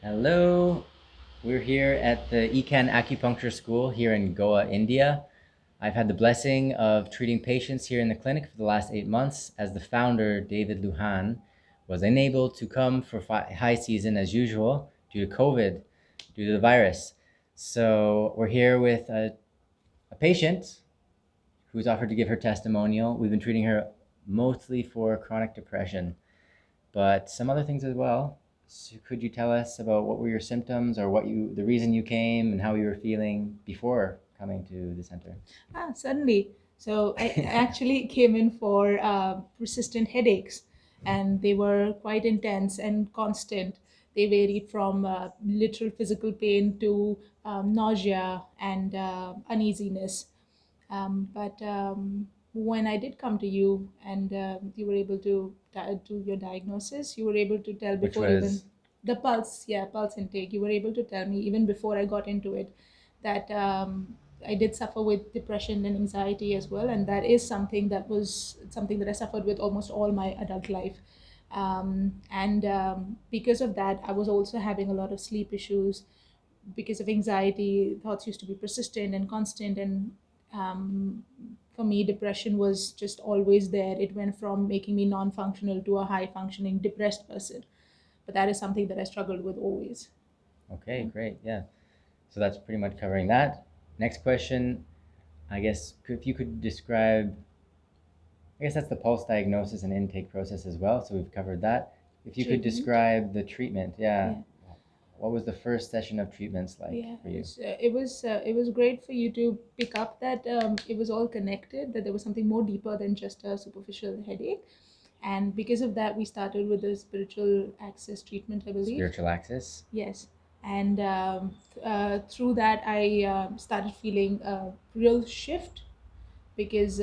Hello, we're here at the ECAN Acupuncture School here in Goa, India. I've had the blessing of treating patients here in the clinic for the last 8 months as the founder, David Lujan, was unable to come for high season as usual due to COVID, due to the virus. So we're here with a patient who's offered to give her testimonial. We've been treating her mostly for chronic depression, but some other things as well. So could you tell us about what were your symptoms or the reason you came and how you were feeling before coming to the center? Certainly. So I actually came in for persistent headaches, and they were quite intense and constant. They varied from literal physical pain to nausea and uneasiness. But when I did come to you and you were able to do your diagnosis, you were able to tell Which before even was the pulse, yeah, pulse intake. You were able to tell me even before I got into it that I did suffer with depression and anxiety as well, and that is something that I suffered with almost all my adult life. And because of that, I was also having a lot of sleep issues because of anxiety. Thoughts used to be persistent and constant, and um, for me, depression was just always there. It went from making me non-functional to a high-functioning depressed person. But that is something that I struggled with always. okay, great. Yeah. So that's pretty much covering that. Next question, I guess if you could describe, I guess that's the pulse diagnosis and intake process as well. So we've covered that. If you could Treatment. describe the treatment, yeah. Yeah. What was the first session of treatments like Yeah, for you? it was great for you to pick up that it was all connected, that there was something more deeper than just a superficial headache. And because of that, we started with the spiritual access treatment, I believe. Spiritual axis? Yes. And through that, I started feeling a real shift because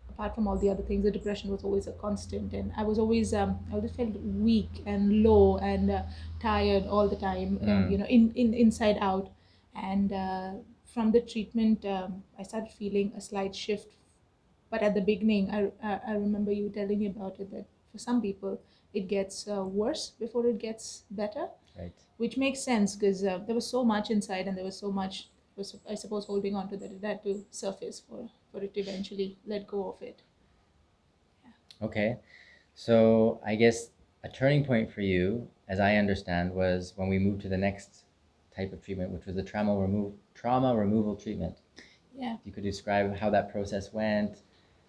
apart from all the other things, the depression was always a constant, and I always felt weak and low and tired all the time, Mm. inside out. And from the treatment, I started feeling a slight shift. But at the beginning, I remember you telling me about it, that for some people it gets worse before it gets better, Right. which makes sense because there was so much inside, and there was so much, was I suppose, holding on to, that it had to surface for it to eventually let go of it. Okay. So I guess a turning point for you, as I understand, was when we moved to the next type of treatment, which was the trauma removal treatment. Yeah, If you could describe how that process went,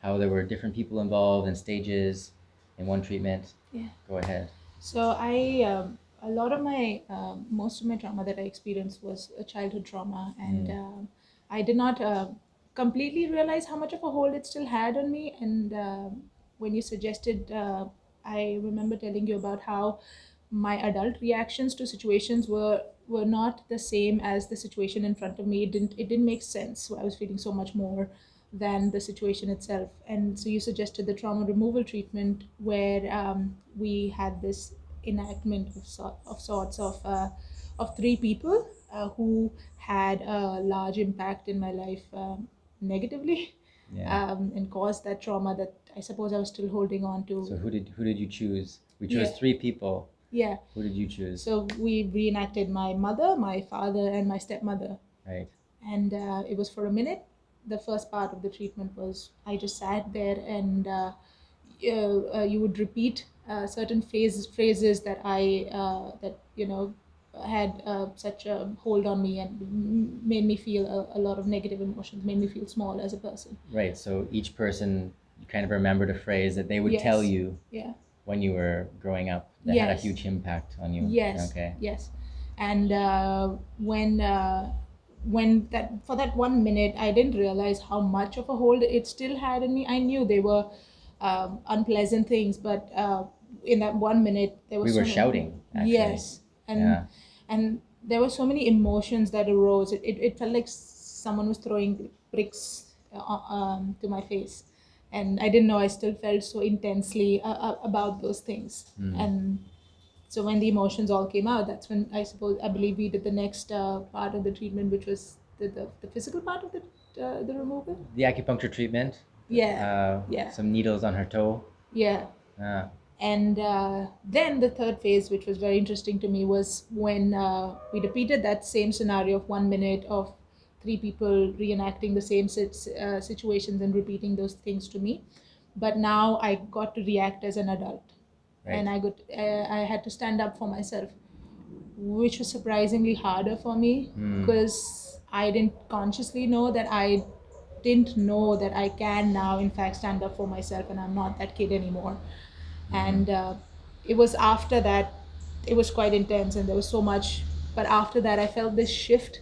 how there were different people involved and stages in one treatment, yeah. go ahead. So a lot of my most of my trauma that I experienced was a childhood trauma, and Mm. I did not completely realize how much of a hold it still had on me. And when you suggested, I remember telling you about how my adult reactions to situations were not the same as the situation in front of me. It didn't make sense. I was feeling so much more than the situation itself. And so you suggested the trauma removal treatment, where we had this enactment of sorts of three people who had a large impact in my life, negatively, Yeah. and caused that trauma that I suppose I was still holding on to. So who did you choose? We chose Yeah, three people. yeah. Who did you choose? So we reenacted my mother, my father, and my stepmother. Right. And it was for a minute. The first part of the treatment was I just sat there, and you would repeat certain phrases that had such a hold on me, and made me feel a lot of negative emotions, made me feel small as a person. Right. So each person, you kind of remembered a phrase that they would tell Yes. you Yeah. when you were growing up that had a Yes. huge impact on you. Yes. Okay. Yes. And when that for that 1 minute, I didn't realize how much of a hold it still had in me. I knew they were unpleasant things, but in that 1 minute, there We was were so many. shouting, actually. Yes, and Yeah. and there were so many emotions that arose. It felt like someone was throwing bricks to my face, and I didn't know I still felt so intensely about those things. Mm. And so when the emotions all came out, that's when I believe we did the next part of the treatment, which was the physical part of the removal. The acupuncture treatment, Yeah, yeah, some needles on her toe. yeah. Yeah. And then the third phase, which was very interesting to me, was when we repeated that same scenario of 1 minute of three people reenacting the same situations and repeating those things to me. But now I got to react as an adult, and Right. I had to stand up for myself, which was surprisingly harder for me Mm. because I didn't consciously know that I didn't know that I can now, in fact, stand up for myself and I'm not that kid anymore. Mm. And it was after that, it was quite intense and there was so much. But after that, I felt this shift,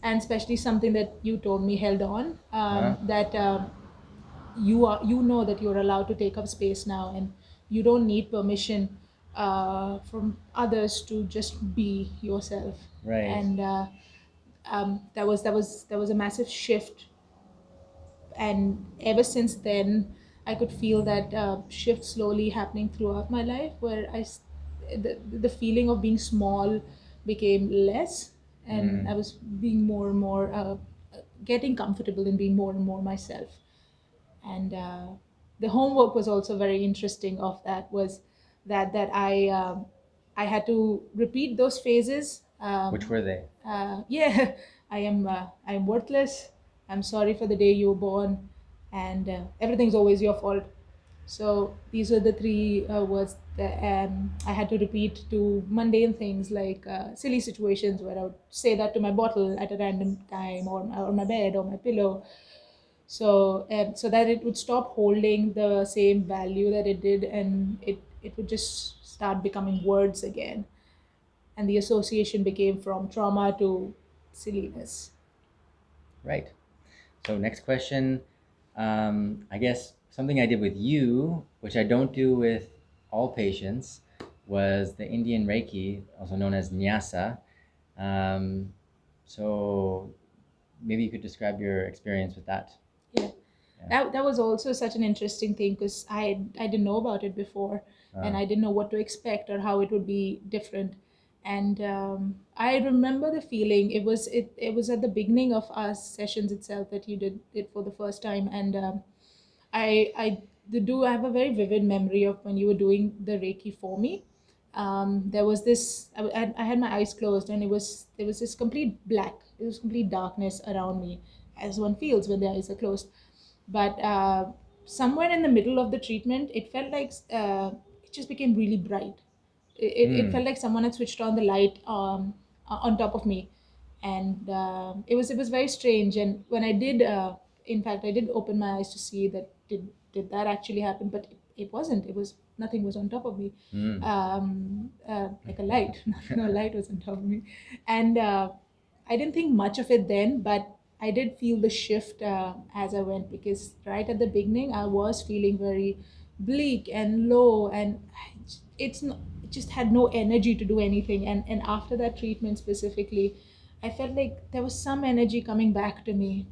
and especially something that you told me held on, Huh? that you know that you're allowed to take up space now, and you don't need permission from others to just be yourself. Right. And that was a massive shift, and ever since then I could feel that shift slowly happening throughout my life, where the feeling of being small became less, and Mm. I was being more and more getting comfortable in being more and more myself. And the homework was also very interesting of that, was that I had to repeat those phases. Which were they? Yeah, I'm worthless, I'm sorry for the day you were born, and everything's always your fault. So these are the three words that I had to repeat to mundane things, like silly situations where I would say that to my bottle at a random time, or my bed, or my pillow. So so that it would stop holding the same value that it did, and it would just start becoming words again, and the association became from trauma to silliness. Right. So next question. I guess something I did with you, which I don't do with all patients, was the Indian Reiki, also known as Nyasa. Um, so maybe you could describe your experience with that. Yeah, Yeah. that was also such an interesting thing, because I didn't know about it before, and Uh, I didn't know what to expect or how it would be different. And I remember the feeling. It was at the beginning of our sessions itself that you did it for the first time, and I have a very vivid memory of when you were doing the Reiki for me. There was this. I had my eyes closed, and there was this complete black. It was complete darkness around me, as one feels when the eyes are closed. But somewhere in the middle of the treatment, it felt like it just became really bright. It mm, felt like someone had switched on the light on top of me, and it was very strange. And when I did, in fact, I did open my eyes to see that did that actually happen, but it wasn't. It was nothing was on top of me, mm. like a light. No light was on top of me, and I didn't think much of it then, but I did feel the shift as I went, because right at the beginning I was feeling very bleak and low, and it's not, it just had no energy to do anything. And after that treatment specifically, I felt like there was some energy coming back to me,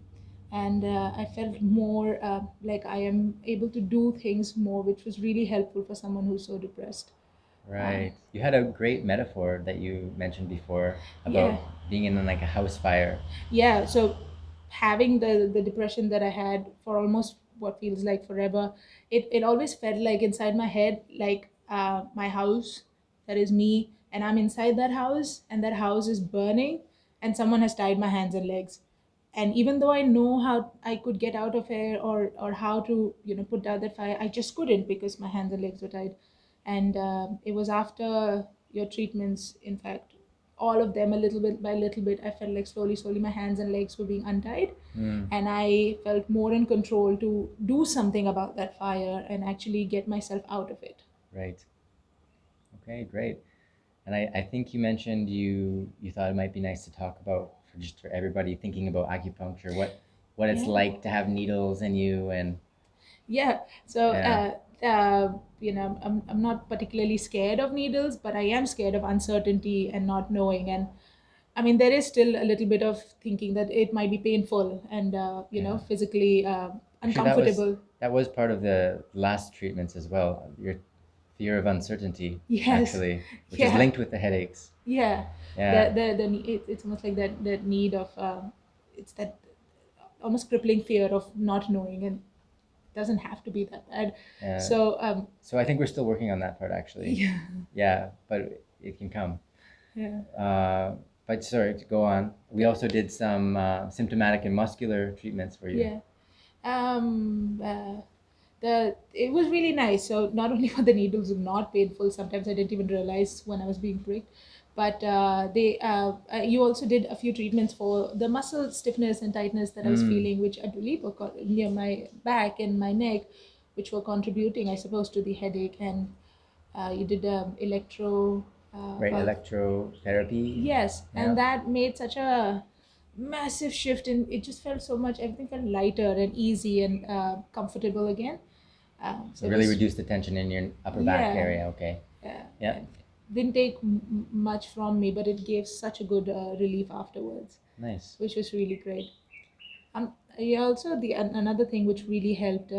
and I felt more like I am able to do things more, which was really helpful for someone who's so depressed. Uh, Right. You had a great metaphor that you mentioned before yeah, about being in like a house fire. yeah. So having the depression that I had for almost what feels like forever, it always felt like inside my head, like my house, that is me, and I'm inside that house, and that house is burning, and someone has tied my hands and legs. And even though I know how I could get out of here, or how to put out that fire, I just couldn't, because my hands and legs were tied. And it was after your treatments, in fact, all of them, a little bit by little bit, I felt like slowly my hands and legs were being untied, Mm, and I felt more in control to do something about that fire and actually get myself out of it. right. Okay, great. And I think you mentioned you thought it might be nice to talk about for just for everybody thinking about acupuncture, what it's Yeah. like to have needles in you and Yeah. So, yeah. I'm not particularly scared of needles, but I am scared of uncertainty and not knowing. And I mean, there is still a little bit of thinking that it might be painful and, Yeah. physically Actually, uncomfortable. that was part of the last treatments as well. Your fear of uncertainty, Yes. actually, which is Yeah. linked with the headaches. Yeah. Yeah. It's almost like that need of, it's that almost crippling fear of not knowing. And doesn't have to be that bad. Yeah. So So I think we're still working on that part, actually. yeah. Yeah, but it can come. Yeah. But sorry, to go on. We also did some symptomatic and muscular treatments for you. Yeah. It was really nice. So not only were the needles not painful, sometimes I didn't even realize when I was being pricked, but you also did a few treatments for the muscle stiffness and tightness that I was feeling, which I believe were near my back and my neck, which were contributing, I suppose, to the headache. And you did electro. Right, electrotherapy. Yes, Yeah. and that made such a massive shift, and it just felt so much. Everything felt lighter and easy and comfortable again. So It really reduced the tension in your upper back area. Okay. Yeah. Didn't take much from me, but it gave such a good relief afterwards. Nice. Which was really great. Yeah, also another thing which really helped,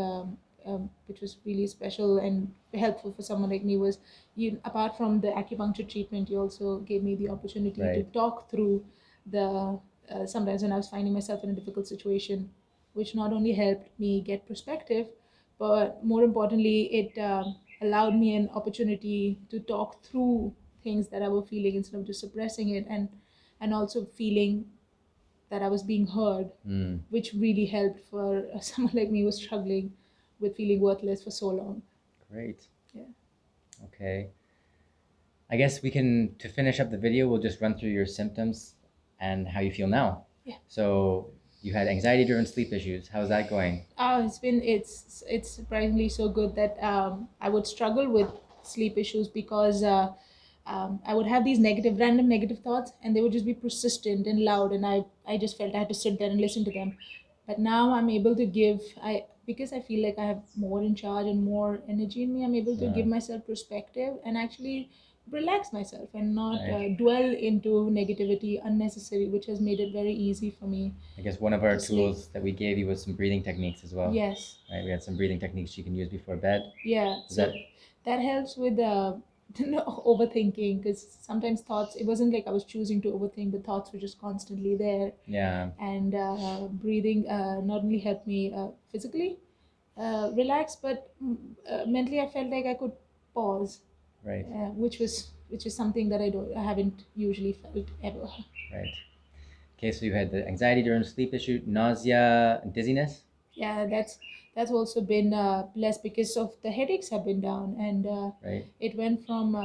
which was really special and helpful for someone like me, was you. Apart from the acupuncture treatment, you also gave me the opportunity to Right. talk through the sometimes when I was finding myself in a difficult situation, which not only helped me get perspective, but more importantly, it allowed me an opportunity to talk through things that I was feeling instead of just suppressing it, and also feeling that I was being heard, which really helped for someone like me who was struggling with feeling worthless for so long. Great. Yeah. Okay. I guess we can, to finish up the video, we'll just run through your symptoms and how you feel now. Yeah. So you had anxiety-driven sleep issues. How's that going? It's surprisingly so good that I would struggle with sleep issues because I would have these random negative thoughts, and they would just be persistent and loud, and I just felt I had to sit there and listen to them. But now I'm able to because I feel like I have more in charge and more energy in me, I'm able to give myself perspective and actually relax myself and not dwell into negativity unnecessary, which has made it very easy for me. I guess one of our to sleep. tools that we gave you was some breathing techniques as well. Yes. Right, we had some breathing techniques you can use before bed. Yeah. So that helps with overthinking, because sometimes thoughts, it wasn't like I was choosing to overthink, the thoughts were just constantly there. Yeah. And breathing not only helped me physically relax, but mentally I felt like I could pause. Right. Which is something that I haven't usually felt ever. Right. Okay, so you had the anxiety during sleep issue, nausea, and dizziness. Yeah, that's also been less because of the headaches have been down, and Right. it went from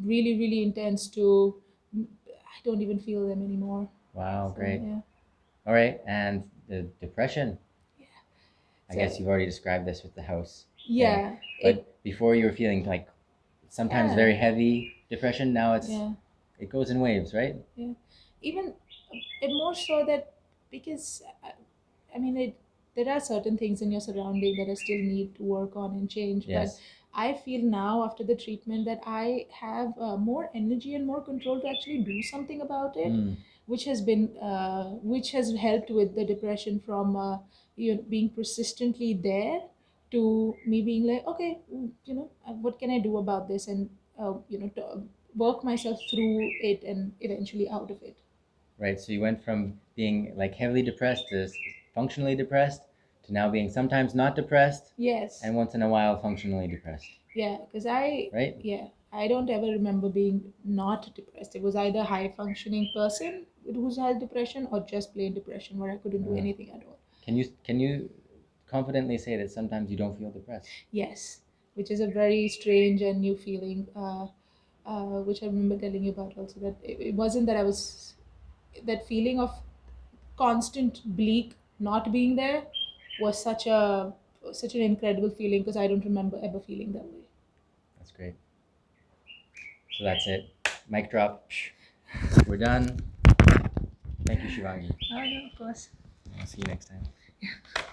really really intense to I don't even feel them anymore. Wow, So, great. yeah. All right, and the depression. Yeah. I guess you've already described this with the house. Yeah. But before you were feeling like sometimes very heavy depression. Now it goes in waves, right? Yeah. Even it more so that because I mean there are certain things in your surrounding that I still need to work on and change. Yes. But I feel now after the treatment that I have more energy and more control to actually do something about it, which has helped with the depression from being persistently there to me being like, okay, what can I do about this, and to work myself through it and eventually out of it. Right. So you went from being like heavily depressed to functionally depressed to now being sometimes not depressed. Yes. And once in a while functionally depressed. Yeah, because Right? I don't ever remember being not depressed. It was either high functioning person who's had depression or just plain depression where I couldn't do anything at all. Can you confidently say that sometimes you don't feel depressed? Yes, which is a very strange and new feeling, which I remember telling you about also, that it wasn't that I was that feeling of constant bleak not being there was such an incredible feeling, because I don't remember ever feeling that way. That's great. So that's it. Mic drop. We're done. Thank you, Shivanji. Oh, no, of course. I'll see you next time.